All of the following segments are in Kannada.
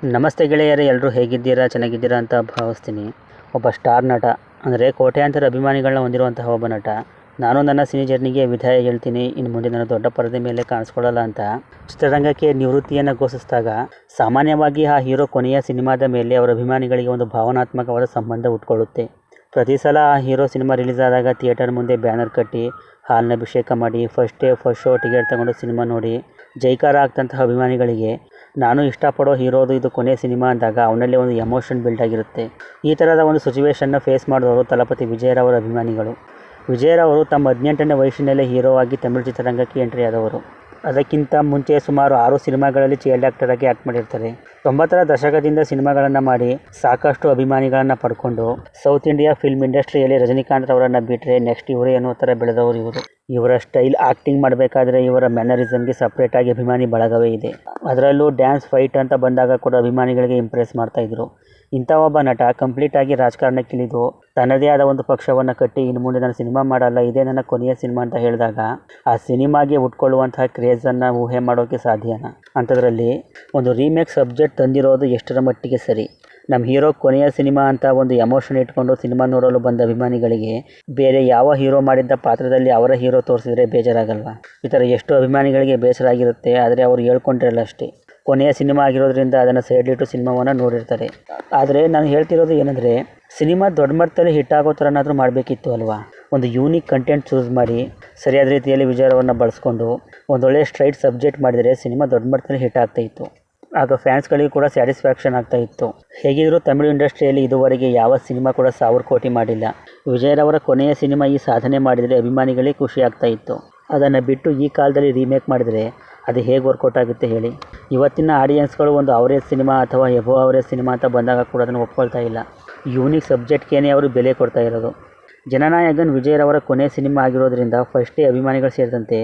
ನಮಸ್ತೆ ಗೆಳೆಯರೇ, ಎಲ್ಲರೂ ಹೇಗಿದ್ದೀರಾ? ಚೆನ್ನಾಗಿದ್ದೀರಾ ಅಂತ ಭಾವಿಸ್ತೀನಿ. ಒಬ್ಬ ಸ್ಟಾರ್ ನಟ ಅಂದರೆ ಕೋಟ್ಯಾಂತರ ಅಭಿಮಾನಿಗಳನ್ನ ಹೊಂದಿರುವಂತಹ ಒಬ್ಬ ನಟ. ನಾನು ನನ್ನ ಸಿನಿ ಜರ್ನಿಗೆ ವಿದಾಯ ಹೇಳ್ತೀನಿ, ಇನ್ನು ಮುಂದೆ ನಾನು ದೊಡ್ಡ ಪರದೆ ಮೇಲೆ ಕಾಣಿಸ್ಕೊಳ್ಳಲ್ಲ ಅಂತ ಚಿತ್ರರಂಗಕ್ಕೆ ನಿವೃತ್ತಿಯನ್ನು ಘೋಷಿಸಿದಾಗ ಸಾಮಾನ್ಯವಾಗಿ ಆ ಹೀರೋ ಕೊನೆಯ ಸಿನಿಮಾದ ಮೇಲೆ ಅವರ ಅಭಿಮಾನಿಗಳಿಗೆ ಒಂದು ಭಾವನಾತ್ಮಕವಾದ ಸಂಬಂಧ ಹುಟ್ಕೊಳ್ಳುತ್ತೆ. ಪ್ರತಿ ಸಲ ಆ ಹೀರೋ ಸಿನಿಮಾ ರಿಲೀಸ್ ಆದಾಗ ಥಿಯೇಟರ್ ಮುಂದೆ ಬ್ಯಾನರ್ ಕಟ್ಟಿ ಹಾಲಿನ ಅಭಿಷೇಕ ಮಾಡಿ first day first show ticket ತಗೊಂಡು ಸಿನಿಮಾ ನೋಡಿ ಜೈಕಾರ ಆಗ್ತಂತಹ ಅಭಿಮಾನಿಗಳಿಗೆ ನಾನು ಇಷ್ಟಪಡೋ ಹೀರೋದು ಇದು ಕೊನೆಯ ಸಿನಿಮಾ ಅಂದಾಗ ಅವನಲ್ಲಿ ಒಂದು ಎಮೋಷನ್ ಬಿಲ್ಡ್ ಆಗಿರುತ್ತೆ. ಈ ಥರದ ಒಂದು ಸಿಚುವೇಶನ್ನ ಫೇಸ್ ಮಾಡಿದವರು ತಲಪತಿ ವಿಜಯರವರ ಅಭಿಮಾನಿಗಳು. ವಿಜಯರವರು ತಮ್ಮ 18ನೇ ವಯಸ್ಸಿನಲ್ಲೇ ಹೀರೋ ಆಗಿ ತಮಿಳು ಚಿತ್ರರಂಗಕ್ಕೆ ಎಂಟ್ರಿ ಆದವರು. ಅದಕ್ಕಿಂತ ಮುಂಚೆ ಸುಮಾರು 6 ಸಿನಿಮಾಗಳಲ್ಲಿ ಚೈಲ್ಡ್ ಆ್ಯಕ್ಟರ್ ಆಗಿ ಆ್ಯಕ್ಟ್ ಮಾಡಿರ್ತಾರೆ. 90ರ ದಶಕದಿಂದ ಸಿನಿಮಾಗಳನ್ನು ಮಾಡಿ ಸಾಕಷ್ಟು ಅಭಿಮಾನಿಗಳನ್ನು ಪಡ್ಕೊಂಡು ಸೌತ್ ಇಂಡಿಯಾ ಫಿಲ್ಮ್ ಇಂಡಸ್ಟ್ರಿಯಲ್ಲಿ ರಜನಿಕಾಂತ್ ಅವರನ್ನು ಬಿಟ್ಟರೆ ನೆಕ್ಸ್ಟ್ ಇವರೇ ಅನ್ನೋ ಥರ ಬೆಳೆದವರು ಇವರು. ಇವರ ಸ್ಟೈಲ್ ಆ್ಯಕ್ಟಿಂಗ್ ಮಾಡಬೇಕಾದ್ರೆ ಇವರ ಮ್ಯಾನರಿಸಮ್ಗೆ ಸಪ್ರೇಟಾಗಿ ಅಭಿಮಾನಿ ಬಳಗವೇ ಇದೆ. ಅದರಲ್ಲೂ ಡ್ಯಾನ್ಸ್ ಫೈಟ್ ಅಂತ ಬಂದಾಗ ಕೂಡ ಅಭಿಮಾನಿಗಳಿಗೆ ಇಂಪ್ರೆಸ್ ಮಾಡ್ತಾಯಿದ್ರು. ಇಂಥ ಒಬ್ಬ ನಟ ಕಂಪ್ಲೀಟಾಗಿ ರಾಜಕಾರಣಕ್ಕಿಳಿದು ತನ್ನದೇ ಆದ ಒಂದು ಪಕ್ಷವನ್ನು ಕಟ್ಟಿ ಇನ್ನು ಮುಂದೆ ನಾನು ಸಿನಿಮಾ ಮಾಡಲ್ಲ, ಇದೇ ನನ್ನ ಕೊನೆಯ ಸಿನಿಮಾ ಅಂತ ಹೇಳಿದಾಗ ಆ ಸಿನಿಮಾಗೆ ಉಟ್ಕೊಳ್ಳುವಂತಹ ಕ್ರೇಜನ್ನು ಊಹೆ ಮಾಡೋಕ್ಕೆ ಸಾಧ್ಯನಾ? ಅಂಥದ್ರಲ್ಲಿ ಒಂದು ರೀಮೇಕ್ ಸಬ್ಜೆಕ್ಟ್ ತಂದಿರೋದು ಎಷ್ಟರ ಮಟ್ಟಿಗೆ ಸರಿ? ನಮ್ಮ ಹೀರೋ ಕೊನೆಯ ಸಿನಿಮಾ ಅಂತ ಒಂದು ಎಮೋಷನ್ ಇಟ್ಕೊಂಡು ಸಿನಿಮಾ ನೋಡಲು ಬಂದ ಅಭಿಮಾನಿಗಳಿಗೆ ಬೇರೆ ಯಾವ ಹೀರೋ ಮಾಡಿದ್ದ ಪಾತ್ರದಲ್ಲಿ ಅವರ ಹೀರೋ ತೋರಿಸಿದ್ರೆ ಬೇಜಾರಾಗಲ್ವಾ? ಈ ಥರ ಎಷ್ಟೋ ಅಭಿಮಾನಿಗಳಿಗೆ ಬೇಸರ ಆಗಿರುತ್ತೆ. ಆದರೆ ಅವರು ಹೇಳ್ಕೊಂಡಿರಲ್ಲ ಅಷ್ಟೇ. ಕೊನೆಯ ಸಿನಿಮಾ ಆಗಿರೋದ್ರಿಂದ ಅದನ್ನು ಸೈಡ್ಲಿಟ್ಟು ಸಿನಿಮಾವನ್ನು ನೋಡಿರ್ತಾರೆ. ಆದರೆ ನಾನು ಹೇಳ್ತಿರೋದು ಏನಂದರೆ, ಸಿನಿಮಾ ದೊಡ್ಡ ಮಟ್ಟದಲ್ಲಿ ಹಿಟ್ ಆಗೋ ಥರನಾದರೂ ಮಾಡಬೇಕಿತ್ತು ಅಲ್ವಾ? ಒಂದು ಯೂನಿಕ್ ಕಂಟೆಂಟ್ ಚೂಸ್ ಮಾಡಿ ಸರಿಯಾದ ರೀತಿಯಲ್ಲಿ ವಿಚಾರವನ್ನು ಬಳಸ್ಕೊಂಡು ಒಂದೊಳ್ಳೆ ಸ್ಟ್ರೈಟ್ ಸಬ್ಜೆಕ್ಟ್ ಮಾಡಿದರೆ ಸಿನಿಮಾ ದೊಡ್ಡ ಮಟ್ಟದಲ್ಲಿ ಹಿಟ್ ಆಗ್ತಾಯಿತ್ತು. ಆಗ ಫ್ಯಾನ್ಸ್ಗಳಿಗೂ ಕೂಡ ಸ್ಯಾಟಿಸ್ಫ್ಯಾಕ್ಷನ್ ಆಗ್ತಾಯಿತ್ತು. ಹೇಗಿದ್ದರೂ ತಮಿಳು ಇಂಡಸ್ಟ್ರಿಯಲ್ಲಿ ಇದುವರೆಗೆ ಯಾವ ಸಿನಿಮಾ ಕೂಡ 1000 ಕೋಟಿ ಮಾಡಿಲ್ಲ. ವಿಜಯರವರ ಕೊನೆಯ ಸಿನಿಮಾ ಈ ಸಾಧನೆ ಮಾಡಿದರೆ ಅಭಿಮಾನಿಗಳಿಗೆ ಖುಷಿ ಆಗ್ತಾಯಿತ್ತು. ಅದನ್ನು ಬಿಟ್ಟು ಈ ಕಾಲದಲ್ಲಿ ರೀಮೇಕ್ ಮಾಡಿದರೆ ಅದು ಹೇಗೆ ವರ್ಕೌಟ್ ಆಗುತ್ತೆ ಹೇಳಿ? ಇವತ್ತಿನ ಆಡಿಯನ್ಸ್ಗಳು ಒಂದು ಅವರೇಜ್ ಸಿನಿಮಾ ಅಥವಾ ಎಬೋ ಅವರೇಜ್ ಸಿನಿಮಾ ಅಂತ ಬಂದಾಗ ಕೂಡ ಅದನ್ನು ಒಪ್ಕೊಳ್ತಾ ಇಲ್ಲ. ಯೂನಿಕ್ ಸಬ್ಜೆಕ್ಟ್ಗೇನೆ ಅವರು ಬೆಲೆ ಕೊಡ್ತಾ ಇರೋದು. ಜನನಾಯಕನ್ ವಿಜಯರವರ ಕೊನೆಯ ಸಿನಿಮಾ ಆಗಿರೋದ್ರಿಂದ ಫಸ್ಟ್ ಡೇ ಅಭಿಮಾನಿಗಳು ಸೇರಿದಂತೆ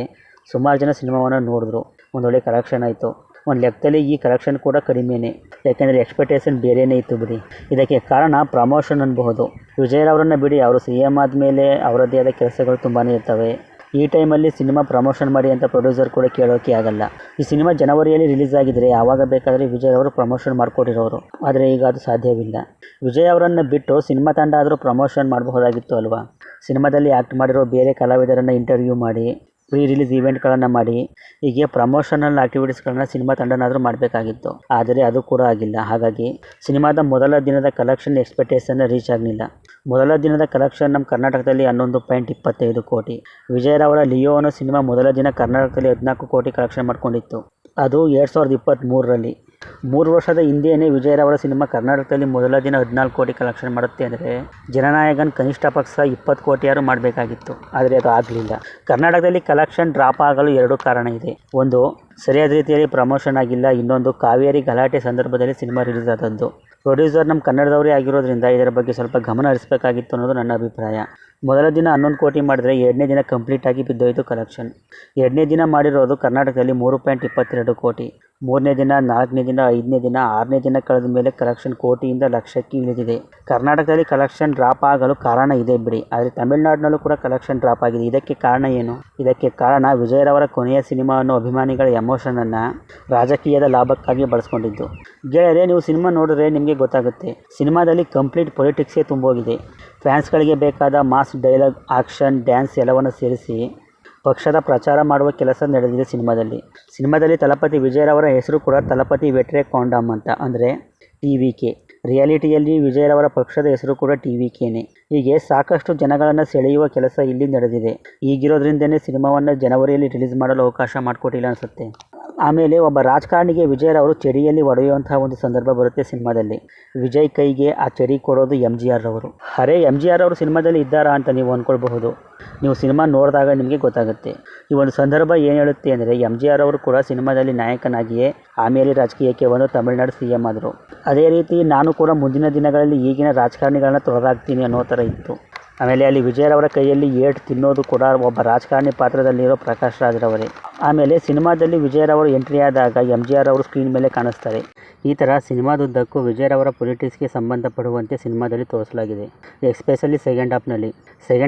ಸುಮಾರು ಜನ ಸಿನಿಮಾವನ್ನು ನೋಡಿದ್ರು. ಒಂದೊಳ್ಳೆ ಕಲೆಕ್ಷನ್ ಆಯಿತು. ಒಂದು ಲೆಕ್ಕದಲ್ಲಿ ಈ ಕಲೆಕ್ಷನ್ ಕೂಡ ಕಡಿಮೆಯೇ, ಯಾಕೆಂದರೆ ಎಕ್ಸ್ಪೆಕ್ಟೇಷನ್ ಬೇರೆಯೇ ಇತ್ತು ಬಿಡಿ. ಇದಕ್ಕೆ ಕಾರಣ ಪ್ರಮೋಷನ್ ಅನ್ಬಹುದು. ವಿಜಯರವರನ್ನು ಬಿಡಿ, ಅವರು CM ಆದಮೇಲೆ ಅವರದ್ದೇ ಆದ ಕೆಲಸಗಳು ತುಂಬಾ ಇರ್ತವೆ. ಈ ಟೈಮಲ್ಲಿ ಸಿನಿಮಾ ಪ್ರಮೋಷನ್ ಮಾಡಿ ಅಂತ ಪ್ರೊಡ್ಯೂಸರ್ ಕೂಡ ಕೇಳೋಕ್ಕೆ ಆಗಲ್ಲ. ಈ ಸಿನಿಮಾ ಜನವರಿಯಲ್ಲಿ ರಿಲೀಸ್ ಆಗಿದ್ದರೆ ಆವಾಗ ಬೇಕಾದರೆ ವಿಜಯ್ ಅವರು ಪ್ರಮೋಷನ್ ಮಾಡಿಕೊಟ್ಟಿರೋರು. ಆದರೆ ಈಗ ಅದು ಸಾಧ್ಯವಿಲ್ಲ. ವಿಜಯ್ ಅವರನ್ನು ಬಿಟ್ಟು ಸಿನಿಮಾ ತಂಡ ಆದರೂ ಪ್ರಮೋಷನ್ ಮಾಡಬಹುದಾಗಿತ್ತು ಅಲ್ವಾ? ಸಿನಿಮಾದಲ್ಲಿ ಆ್ಯಕ್ಟ್ ಮಾಡಿರೋ ಬೇರೆ ಕಲಾವಿದರನ್ನು ಇಂಟರ್ವ್ಯೂ ಮಾಡಿ ಪ್ರೀ ರಿಲೀಸ್ ಈವೆಂಟ್ಗಳನ್ನು ಮಾಡಿ ಹೀಗೆ ಪ್ರಮೋಷನಲ್ ಆ್ಯಕ್ಟಿವಿಟೀಸ್ಗಳನ್ನ ಸಿನಿಮಾ ತಂಡನಾದರೂ ಮಾಡಬೇಕಾಗಿತ್ತು. ಆದರೆ ಅದು ಕೂಡ ಆಗಿಲ್ಲ. ಹಾಗಾಗಿ ಸಿನಿಮಾದ ಮೊದಲ ದಿನದ ಕಲೆಕ್ಷನ್ ಎಕ್ಸ್ಪೆಕ್ಟೇಷನ್ನ ರೀಚ್ ಆಗಲಿಲ್ಲ. ಮೊದಲ ದಿನದ ಕಲೆಕ್ಷನ್ ನಮ್ಮ ಕರ್ನಾಟಕದಲ್ಲಿ 11.25 ಕೋಟಿ. ವಿಜಯರವರ ಲಿಯೋ ಅನ್ನೋ ಸಿನಿಮಾ ಮೊದಲ ದಿನ ಕರ್ನಾಟಕದಲ್ಲಿ 14 ಕೋಟಿ ಕಲೆಕ್ಷನ್ ಮಾಡ್ಕೊಂಡಿತ್ತು. ಅದು 2023ರಲ್ಲಿ. 3 ವರ್ಷದ ಹಿಂದೆಯೇ ವಿಜಯರವರ ಸಿನಿಮಾ ಕರ್ನಾಟಕದಲ್ಲಿ ಮೊದಲ ದಿನ 14 ಕೋಟಿ ಕಲೆಕ್ಷನ್ ಮಾಡುತ್ತೆ ಅಂದರೆ ಜನನಾಯಕನ್ ಕನಿಷ್ಠ ಪಕ್ಷ 20 ಕೋಟಿಯಾರು ಮಾಡಬೇಕಾಗಿತ್ತು. ಆದರೆ ಅದು ಆಗಲಿಲ್ಲ. ಕರ್ನಾಟಕದಲ್ಲಿ ಕಲೆಕ್ಷನ್ ಡ್ರಾಪ್ ಆಗಲು 2 ಕಾರಣ ಇದೆ. ಒಂದು, ಸರಿಯಾದ ರೀತಿಯಲ್ಲಿ ಪ್ರಮೋಷನ್ ಆಗಿಲ್ಲ. ಇನ್ನೊಂದು, ಕಾವೇರಿ ಗಲಾಟೆ ಸಂದರ್ಭದಲ್ಲಿ ಸಿನಿಮಾ ರಿಲೀಸ್ ಆದದ್ದು. ಪ್ರೊಡ್ಯೂಸರ್ ನಮ್ಮ ಕನ್ನಡದವರೇ ಆಗಿರೋದ್ರಿಂದ ಇದರ ಬಗ್ಗೆ ಸ್ವಲ್ಪ ಗಮನ ಹರಿಸಬೇಕಾಗಿತ್ತು ಅನ್ನೋದು ನನ್ನ ಅಭಿಪ್ರಾಯ. ಮೊದಲ ದಿನ 11 ಕೋಟಿ ಮಾಡಿದರೆ 2ನೇ ದಿನ ಕಂಪ್ಲೀಟಾಗಿ ಬಿದ್ದೋಯ್ತು ಕಲೆಕ್ಷನ್. 2ನೇ ದಿನ ಮಾಡಿರೋದು ಕರ್ನಾಟಕದಲ್ಲಿ 3.22 ಕೋಟಿ. 3ನೇ ದಿನ, 4ನೇ ದಿನ, 5ನೇ ದಿನ, 6ನೇ ದಿನ ಕಳೆದ ಮೇಲೆ ಕಲೆಕ್ಷನ್ ಕೋಟಿಯಿಂದ ಲಕ್ಷಕ್ಕೆ ಇಳಿದಿದೆ. ಕರ್ನಾಟಕದಲ್ಲಿ ಕಲೆಕ್ಷನ್ ಡ್ರಾಪ್ ಆಗಲು ಕಾರಣ ಇದೆ ಬಿಡಿ, ಆದರೆ ತಮಿಳುನಾಡಿನಲ್ಲೂ ಕೂಡ ಕಲೆಕ್ಷನ್ ಡ್ರಾಪ್ ಆಗಿದೆ. ಇದಕ್ಕೆ ಕಾರಣ ಏನು? ಇದಕ್ಕೆ ಕಾರಣ ವಿಜಯರವರ ಕೊನೆಯ ಸಿನಿಮಾ ಅನ್ನೋ ಅಭಿಮಾನಿಗಳ ಎಮೋಷನನ್ನು ರಾಜಕೀಯದ ಲಾಭಕ್ಕಾಗಿ ಬಳಸ್ಕೊಂಡಿದ್ದು. ಗೆಳೆಯರೇ, ನೀವು ಸಿನಿಮಾ ನೋಡಿದ್ರೆ ನಿಮಗೆ ಗೊತ್ತಾಗುತ್ತೆ, ಸಿನಿಮಾದಲ್ಲಿ ಕಂಪ್ಲೀಟ್ ಪೊಲಿಟಿಕ್ಸೇ ತುಂಬೋಗಿದೆ. ಫ್ಯಾನ್ಸ್ಗಳಿಗೆ ಬೇಕಾದ ಮಾಸ್ ಡೈಲಾಗ್, ಆಕ್ಷನ್, ಡ್ಯಾನ್ಸ್ ಎಲ್ಲವನ್ನು ಸೇರಿಸಿ ಪಕ್ಷದ ಪ್ರಚಾರ ಮಾಡುವ ಕೆಲಸ ನಡೆದಿದೆ ಸಿನಿಮಾದಲ್ಲಿ ತಲಪತಿ ವಿಜಯರವರ ಹೆಸರು ಕೂಡ ತಲಪತಿ ವೆಟ್ರೆ ಕಾಂಡಮ್ ಅಂತ, ಅಂದರೆ TVK. ರಿಯಾಲಿಟಿಯಲ್ಲಿ ವಿಜಯರವರ ಪಕ್ಷದ ಹೆಸರು ಕೂಡ TVKನೇ. ಹೀಗೆ ಸಾಕಷ್ಟು ಜನಗಳನ್ನು ಸೆಳೆಯುವ ಕೆಲಸ ಇಲ್ಲಿ ನಡೆದಿದೆ. ಈಗಿರೋದ್ರಿಂದನೇ ಸಿನಿಮಾವನ್ನು ಜನವರಿಯಲ್ಲಿ ರಿಲೀಸ್ ಮಾಡಲು ಅವಕಾಶ ಮಾಡಿಕೊಟ್ಟಿಲ್ಲ ಅನಿಸುತ್ತೆ. ಆಮೇಲೆ ಒಬ್ಬ ರಾಜಕಾರಣಿಗೆ ವಿಜಯರವರು ಚಡಿಯಲ್ಲಿ ಹೊಡೆಯುವಂತಹ ಒಂದು ಸಂದರ್ಭ ಬರುತ್ತೆ ಸಿನಿಮಾದಲ್ಲಿ. ವಿಜಯ್ ಕೈಗೆ ಆ ಚಡಿ ಕೊಡೋದು MGR ಅವರು. ಅರೆ, MGR ಅವರು ಸಿನಿಮಾದಲ್ಲಿ ಇದ್ದಾರಾ ಅಂತ ನೀವು ಅಂದ್ಕೊಳ್ಬಹುದು. ನೀವು ಸಿನಿಮಾ ನೋಡಿದಾಗ ನಿಮಗೆ ಗೊತ್ತಾಗುತ್ತೆ. ಈ ಒಂದು ಸಂದರ್ಭ ಏನು ಹೇಳುತ್ತೆ ಅಂದರೆ, MGR ಅವರು ಕೂಡ ಸಿನಿಮಾದಲ್ಲಿ ನಾಯಕನಾಗಿಯೇ ಆಮೇಲೆ ರಾಜಕೀಯಕ್ಕೆ ಬಂದು ತಮಿಳುನಾಡು CM ಆದರು. ಅದೇ ರೀತಿ ನಾನು ಕೂಡ ಮುಂದಿನ ದಿನಗಳಲ್ಲಿ ಈಗಿನ ರಾಜಕಾರಣಿಗಳನ್ನ ತೊಡೆದಾಕ್ತೀನಿ ಅನ್ನೋ ಥರ ಇತ್ತು. ಆಮೇಲೆ ಅಲ್ಲಿ ವಿಜಯರವರ ಕೈಯಲ್ಲಿ ಏಟು ತಿನ್ನೋದು ಕೂಡ ಒಬ್ಬ ರಾಜಕಾರಣಿ ಪಾತ್ರದಲ್ಲಿರೋ ಪ್ರಕಾಶ್ ರಾಜ್ರವರೇ. ಆಮೇಲೆ ಸಿನಿಮಾದಲ್ಲಿ ವಿಜಯರವರು ಎಂಟ್ರಿ ಆದಾಗ MGR ಅವರು ಸ್ಕ್ರೀನ್ ಮೇಲೆ ಕಾಣಿಸ್ತಾರೆ. ಈ ಥರ ಸಿನಿಮಾದುದ್ದಕ್ಕೂ ವಿಜಯರವರ ಪೊಲಿಟಿಕ್ಸ್ಗೆ ಸಂಬಂಧಪಡುವಂತೆ ಸಿನಿಮಾದಲ್ಲಿ ತೋರಿಸಲಾಗಿದೆ. ಎಸ್ಪೆಷಲಿ ಸೆಕೆಂಡ್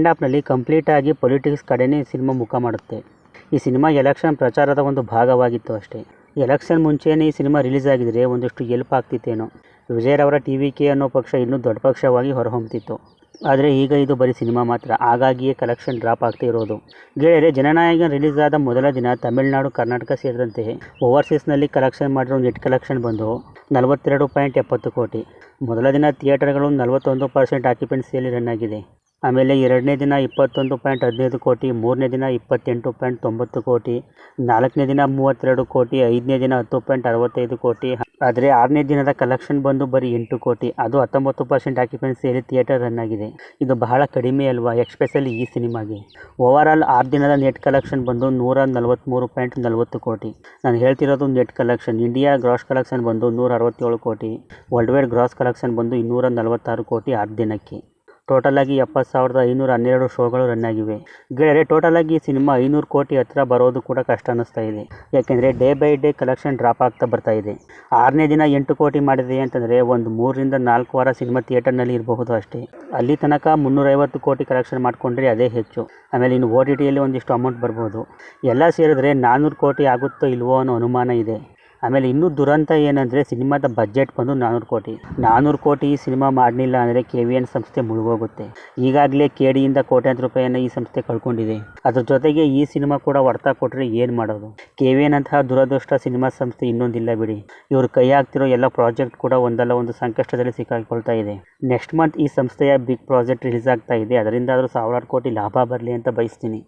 ಹಾಫ್ನಲ್ಲಿ ಕಂಪ್ಲೀಟಾಗಿ ಪೊಲಿಟಿಕ್ಸ್ ಕಡೆನೇ ಸಿನಿಮಾ ಮುಖ ಮಾಡುತ್ತೆ. ಈ ಸಿನಿಮಾ ಎಲೆಕ್ಷನ್ ಪ್ರಚಾರದ ಒಂದು ಭಾಗವಾಗಿತ್ತು ಅಷ್ಟೇ. ಎಲೆಕ್ಷನ್ ಮುಂಚೆನೇ ಈ ಸಿನಿಮಾ ರಿಲೀಸ್ ಆಗಿದ್ರೆ ಒಂದಷ್ಟು ಎಲ್ಪ್ ಆಗ್ತಿತ್ತೇನೋ. ವಿಜಯರವರ TVK ಅನ್ನೋ ಪಕ್ಷ ಇನ್ನೂ ದೊಡ್ಡ ಪಕ್ಷವಾಗಿ ಹೊರಹೊಮ್ಮುತ್ತಿತ್ತು. ಆದರೆ ಈಗ ಇದು ಬರೀ ಸಿನಿಮಾ ಮಾತ್ರ, ಹಾಗಾಗಿಯೇ ಕಲೆಕ್ಷನ್ ಡ್ರಾಪ್ ಆಗ್ತಾ ಇರೋದು. ಗೆಳೆಯರೆ, ಜನನಾಯಕನ್ ರಿಲೀಸ್ ಆದ ಮೊದಲ ದಿನ ತಮಿಳುನಾಡು, ಕರ್ನಾಟಕ ಸೇರಿದಂತೆ ಓವರ್ಸೀಸ್ನಲ್ಲಿ ಕಲೆಕ್ಷನ್ ಮಾಡಿರೋ ನೆಟ್ ಕಲೆಕ್ಷನ್ ಬಂದು 42.70 ಕೋಟಿ. ಮೊದಲ ದಿನ ಥಿಯೇಟರ್ಗಳು 41% ಆಕ್ಯುಪೆನ್ಸಿಯಲ್ಲಿ ರನ್ ಆಗಿದೆ. ಆಮೇಲೆ ಎರಡನೇ ದಿನ 21.15 ಕೋಟಿ, ಮೂರನೇ ದಿನ 28.90 ಕೋಟಿ, ನಾಲ್ಕನೇ ದಿನ 32 ಕೋಟಿ, ಐದನೇ ದಿನ 10.65 ಕೋಟಿ. ಆದರೆ ಆರನೇ ದಿನದ ಕಲೆಕ್ಷನ್ ಬಂದು ಬರೀ 8 ಕೋಟಿ. ಅದು 19% ಆಕ್ಯುಪೆನ್ಸಿಯಲ್ಲಿ ಥಿಯೇಟರ್ ರನ್ ಆಗಿದೆ. ಇದು ಬಹಳ ಕಡಿಮೆ ಅಲ್ವಾ, ಎಸ್ಪೆಷಲಿ ಈ ಸಿನಿಮಾಗೆ. ಓವರಾಲ್ 6 ದಿನದ ನೆಟ್ ಕಲೆಕ್ಷನ್ ಬಂದು 143.40 ಕೋಟಿ. ನಾನು ಹೇಳ್ತಿರೋದು net collection. India gross collection ಬಂದು 167 ಕೋಟಿ. ವರ್ಲ್ಡ್ ವೈಡ್ ಗ್ರಾಸ್ ಕಲೆಕ್ಷನ್ ಬಂದು 246 ಕೋಟಿ 6 ದಿನಕ್ಕೆ. ಟೋಟಲ್ ಆಗಿ 70,512 ಶೋಗಳು ರನ್ ಆಗಿವೆ. ಗೆಳೆಯರೆ, ಟೋಟಲ್ ಆಗಿ ಈ ಸಿನಿಮಾ 500 ಕೋಟಿ ಹತ್ರ ಬರೋದು ಕೂಡ ಕಷ್ಟ ಅನ್ನಿಸ್ತಾ ಇದೆ. ಯಾಕೆಂದರೆ day by day collection drop ಆಗ್ತಾ ಬರ್ತಾ ಇದೆ. 6ನೇ ದಿನ 8 ಕೋಟಿ ಮಾಡಿದೆ ಅಂತಂದರೆ ಒಂದು 3 ರಿಂದ 4 ವಾರ ಸಿನಿಮಾ ಥಿಯೇಟರ್ನಲ್ಲಿ ಇರಬಹುದು ಅಷ್ಟೇ. ಅಲ್ಲಿ ತನಕ 350 ಕೋಟಿ ಕಲೆಕ್ಷನ್ ಮಾಡಿಕೊಂಡ್ರೆ ಅದೇ ಹೆಚ್ಚು. ಆಮೇಲೆ ಇನ್ನು OTTಯಲ್ಲಿ ಒಂದಿಷ್ಟು ಅಮೌಂಟ್ ಬರ್ಬೋದು. ಎಲ್ಲ ಸೇರಿದ್ರೆ 400 ಕೋಟಿ ಆಗುತ್ತೋ ಇಲ್ವೋ ಅನ್ನೋ ಅನುಮಾನ ಇದೆ. ಆಮೇಲೆ ಇನ್ನೂ ದುರಂತ ಏನಂದರೆ ಸಿನಿಮಾದ ಬಜೆಟ್ ಬಂದು 400 ಕೋಟಿ. 400 ಕೋಟಿ ಈ ಸಿನಿಮಾ ಮಾಡಲಿಲ್ಲ ಅಂದರೆ KVN ಸಂಸ್ಥೆ ಮುಳುಗೋಗುತ್ತೆ. ಈಗಾಗಲೇ KDಯಿಂದ ಕೋಟ್ಯಾಂತರ ರೂಪಾಯಿಯನ್ನು ಈ ಸಂಸ್ಥೆ ಕಳ್ಕೊಂಡಿದೆ. ಅದ್ರ ಜೊತೆಗೆ ಈ ಸಿನಿಮಾ ಕೂಡ ಹೊಡ್ತಾ ಕೊಟ್ಟರೆ ಏನು ಮಾಡೋದು. KVN ಅಂತಹ ದುರದೃಷ್ಟ ಸಿನಿಮಾ ಸಂಸ್ಥೆ ಇನ್ನೊಂದಿಲ್ಲ ಬಿಡಿ. ಇವರು ಕೈ ಹಾಕ್ತಿರೋ ಎಲ್ಲ ಪ್ರಾಜೆಕ್ಟ್ ಕೂಡ ಒಂದಲ್ಲ ಒಂದು ಸಂಕಷ್ಟದಲ್ಲಿ ಸಿಕ್ಕಾಕೊಳ್ತಾ ಇದೆ. ನೆಕ್ಸ್ಟ್ ಮಂತ್ ಈ ಸಂಸ್ಥೆಯ ಬಿಗ್ ಪ್ರಾಜೆಕ್ಟ್ ರಿಲೀಸ್ ಆಗ್ತಾ ಇದೆ. ಅದರಿಂದಾದರೂ 1000 ಕೋಟಿ ಲಾಭ ಬರಲಿ ಅಂತ ಬಯಸ್ತೀನಿ.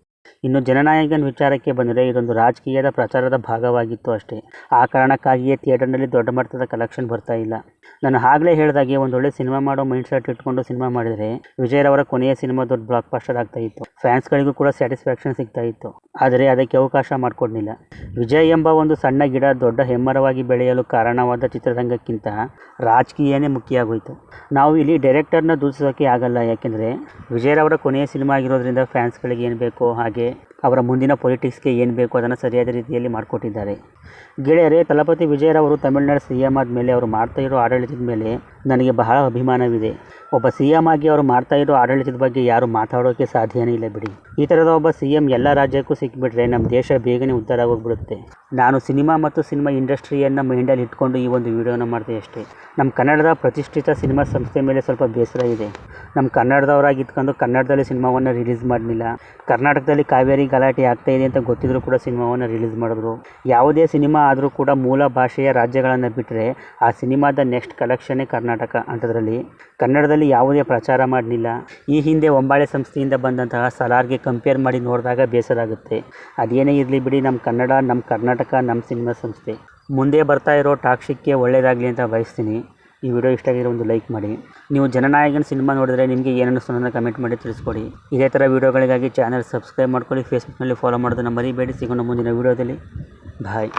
ಇನ್ನು ಜನನಾಯಕನ್ ವಿಚಾರಕ್ಕೆ ಬಂದರೆ ಇದೊಂದು ರಾಜಕೀಯದ ಪ್ರಚಾರದ ಭಾಗವಾಗಿತ್ತು ಅಷ್ಟೇ. ಆ ಕಾರಣಕ್ಕಾಗಿಯೇ ಥಿಯೇಟರ್ನಲ್ಲಿ ದೊಡ್ಡ ಮಟ್ಟದ ಕಲೆಕ್ಷನ್ ಬರ್ತಾ ಇಲ್ಲ. ನಾನು ಆಗಲೇ ಹೇಳಿದಾಗೆ ಒಂದೊಳ್ಳೆ ಸಿನಿಮಾ ಮಾಡೋ ಮೈಂಡ್ ಸೆಟ್ ಇಟ್ಕೊಂಡು ಸಿನಿಮಾ ಮಾಡಿದರೆ ವಿಜಯರವರ ಕೊನೆಯ ಸಿನಿಮಾ ದೊಡ್ಡ ಬ್ಲಾಕ್ ಬಸ್ಟರ್ ಆಗ್ತಾ ಇತ್ತು. ಫ್ಯಾನ್ಸ್ಗಳಿಗೂ ಕೂಡ ಸ್ಯಾಟಿಸ್ಫ್ಯಾಕ್ಷನ್ ಸಿಗ್ತಾ ಇತ್ತು. ಆದರೆ ಅದಕ್ಕೆ ಅವಕಾಶ ಮಾಡಿಕೊಡ್ಲಿಲ್ಲ. ವಿಜಯ್ ಎಂಬ ಒಂದು ಸಣ್ಣ ಗಿಡ ದೊಡ್ಡ ಹೆಮ್ಮರವಾಗಿ ಬೆಳೆಯಲು ಕಾರಣವಾದ ಚಿತ್ರರಂಗಕ್ಕಿಂತ ರಾಜಕೀಯನೇ ಮುಖ್ಯ ಆಗೋಯಿತು. ನಾವು ಇಲ್ಲಿ ಡೈರೆಕ್ಟರ್ನ ದೂಷಿಸೋಕೆ ಆಗಲ್ಲ. ಯಾಕೆಂದರೆ ವಿಜಯರವರ ಕೊನೆಯ ಸಿನಿಮಾ ಆಗಿರೋದ್ರಿಂದ ಫ್ಯಾನ್ಸ್ಗಳಿಗೆ ಏನು ಬೇಕೋ ಹಾಗೆ ಅವರ ಮುಂದಿನ ಪೊಲಿಟಿಕ್ಸ್ಗೆ ಏನು ಬೇಕೋ ಅದನ್ನು ಸರಿಯಾದ ರೀತಿಯಲ್ಲಿ ಮಾಡಿಕೊಟ್ಟಿದ್ದಾರೆ. ಗೆಳೆಯರೇ, ತಲಪತಿ ವಿಜಯರವರು ತಮಿಳುನಾಡು CM ಆದಮೇಲೆ ಅವರು ಮಾಡ್ತಾ ಇರೋ ಆಡಳಿತದ ಮೇಲೆ ನನಗೆ ಬಹಳ ಅಭಿಮಾನವಿದೆ. ಒಬ್ಬ CM ಆಗಿ ಅವರು ಮಾಡ್ತಾ ಇರೋ ಆಡಳಿತದ ಬಗ್ಗೆ ಯಾರು ಮಾತಾಡೋಕ್ಕೆ ಸಾಧ್ಯನೇ ಇಲ್ಲ ಬಿಡಿ. ಈ ಥರದ ಒಬ್ಬ CM ಎಲ್ಲ ರಾಜ್ಯಕ್ಕೂ ಸಿಕ್ಕಿಬಿಟ್ರೆ ನಮ್ಮ ದೇಶ ಬೇಗನೆ ಉದ್ಧಾರ ಆಗೋಗ್ಬಿಡುತ್ತೆ. ನಾನು ಸಿನಿಮಾ ಮತ್ತು ಸಿನಿಮಾ ಇಂಡಸ್ಟ್ರಿಯನ್ನು ಮೈಂಡಲ್ಲಿ ಇಟ್ಕೊಂಡು ಈ ಒಂದು ವಿಡಿಯೋನ ಮಾಡಿದೆ ಅಷ್ಟೇ. ನಮ್ಮ ಕನ್ನಡದ ಪ್ರತಿಷ್ಠಿತ ಸಿನಿಮಾ ಸಂಸ್ಥೆ ಮೇಲೆ ಸ್ವಲ್ಪ ಬೇಸರ ಇದೆ. ನಮ್ಮ ಕನ್ನಡದವರಾಗಿ ಇಟ್ಕೊಂಡು ಕನ್ನಡದಲ್ಲಿ ಸಿನಿಮಾವನ್ನು ರಿಲೀಸ್ ಮಾಡಲಿಲ್ಲ. ಕರ್ನಾಟಕದಲ್ಲಿ ಕಾವೇರಿ ಗಲಾಟೆ ಆಗ್ತಾ ಇದೆ ಅಂತ ಗೊತ್ತಿದ್ರೂ ಕೂಡ ಸಿನಿಮಾವನ್ನು ರಿಲೀಸ್ ಮಾಡಿದ್ರು. ಯಾವುದೇ ಸಿನಿಮಾ ಆದರೂ ಕೂಡ ಮೂಲ ಭಾಷೆಯ ರಾಜ್ಯಗಳನ್ನು ಬಿಟ್ಟರೆ ಆ ಸಿನಿಮಾದ ನೆಕ್ಸ್ಟ್ ಕಲೆಕ್ಷನ್ನೇ ಕರ್ನಾಟಕ. ಅಂಥದ್ರಲ್ಲಿ ಕನ್ನಡದಲ್ಲಿ ಯಾವುದೇ ಪ್ರಚಾರ ಮಾಡಲಿಲ್ಲ. ಈ ಹಿಂದೆ ಒಂಬಾಳೆ ಸಂಸ್ಥೆಯಿಂದ ಬಂದಂತಹ ಸಲಾರ್ಗೆ ಕಂಪೇರ್ ಮಾಡಿ ನೋಡಿದಾಗ ಬೇಸರ ಆಗುತ್ತೆ. ಅದೇನೇ ಇರಲಿ ಬಿಡಿ, ನಮ್ಮ ಕನ್ನಡ, ನಮ್ಮ ಕರ್ನಾಟಕ, ನಮ್ಮ ಸಿನಿಮಾ ಸಂಸ್ಥೆ ಮುಂದೆ ಬರ್ತಾ ಇರೋ ಟಾಕ್ಷಿಕ್ಗೆ ಒಳ್ಳೆಯದಾಗಲಿ ಅಂತ ಬಯಸ್ತೀನಿ. ಈ ವಿಡಿಯೋ ಇಷ್ಟ ಆಗಿರೋ ಒಂದು ಲೈಕ್ ಮಾಡಿ. ನೀವು ಜನನಾಯಕನ್ ಸಿನಿಮಾ ನೋಡಿದ್ರೆ ನಿಮಗೆ ಏನು ಅನ್ನಿಸ್ತು ಅನ್ನೋದನ್ನ ಕಮೆಂಟ್ ಮಾಡಿ ತಿಳಿಸ್ಕೊಡಿ. ಇದೇ ಥರ ವೀಡಿಯೋಗಳಿಗಾಗಿ ಚಾನಲ್ ಸಬ್ಸ್ಕ್ರೈಬ್ ಮಾಡ್ಕೊಳ್ಳಿ. ಫೇಸ್ಬುಕ್ನಲ್ಲಿ ಫಾಲೋ ಮಾಡೋದನ್ನು ಮರಿಬೇಡಿ. ಸಿಗೋಣ ಮುಂದಿನ ವೀಡಿಯೋದಲ್ಲಿ. ಬಾಯ್.